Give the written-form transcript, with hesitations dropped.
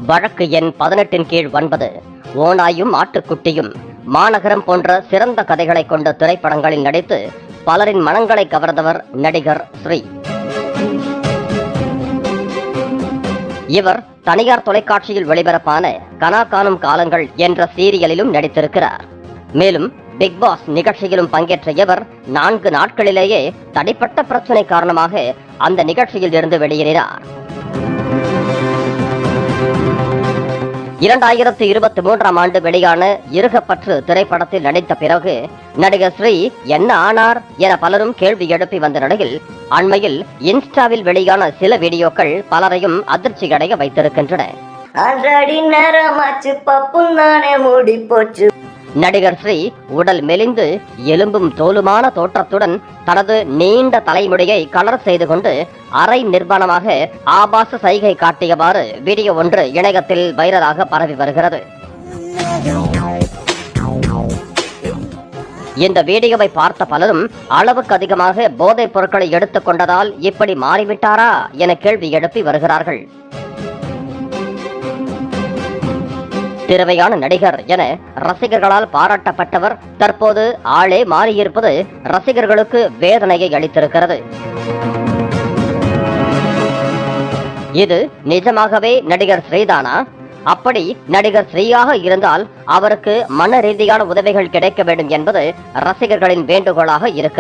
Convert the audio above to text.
வழக்கு எண் 18/9 ஓநாயும் ஆட்டுக்குட்டியும் மாநகரம் போன்ற சிறந்த கதைகளை கொண்ட திரைப்படங்களில் நடித்து பலரின் மனங்களை கவர்ந்தவர் நடிகர் ஸ்ரீ. இவர் தனியார் தொலைக்காட்சியில் வெளிபரப்பான கனா காணும் காலங்கள் என்ற சீரியலிலும் நடித்திருக்கிறார். மேலும் பிக் பாஸ் நிகழ்ச்சியிலும் பங்கேற்ற இவர் 4 நாட்களிலேயே தனிப்பட்ட பிரச்சனை காரணமாக அந்த நிகழ்ச்சியில் இருந்து வெளியேறினார். 2023ஆம் ஆண்டு வெளியான இருகப்பற்று திரைப்படத்தில் நடித்த பிறகு நடிகர் ஸ்ரீ என்ன ஆனார் என பலரும் கேள்வி எழுப்பி வந்த நிலையில் அண்மையில் இன்ஸ்டாவில் வெளியான சில வீடியோக்கள் பலரையும் அதிர்ச்சியடைய வைத்திருக்கின்றன. நடிகர் ஸ்ரீ உடல் மெலிந்து எலும்பும் தோலுமான தோற்றத்துடன் தனது நீண்ட தலைமுடியை கலர் செய்து கொண்டு அரை நிர்வாணமாக ஆபாச சைகை காட்டியவாறு வீடியோ ஒன்று இணையத்தில் வைரலாக பரவி வருகிறது. இந்த வீடியோவை பார்த்த பலரும் அளவுக்கு அதிகமாக போதைப் பொருட்களை எடுத்துக் கொண்டதால் இப்படி மாறிவிட்டாரா என கேள்வி எழுப்பி வருகிறார்கள். திறமையான நடிகர் என ரசிகர்களால் பாராட்டப்பட்டவர் தற்போது ஆளே மாறியிருப்பது ரசிகர்களுக்கு வேதனையை அளித்திருக்கிறது. இது நிஜமாகவே நடிகர் ஸ்ரீதானா? அப்படி நடிகர் ஸ்ரீயாக இருந்தால் அவருக்கு மன ரீதியான உதவிகள் கிடைக்க வேண்டும் என்பது ரசிகர்களின் வேண்டுகோளாக இருக்கிறது.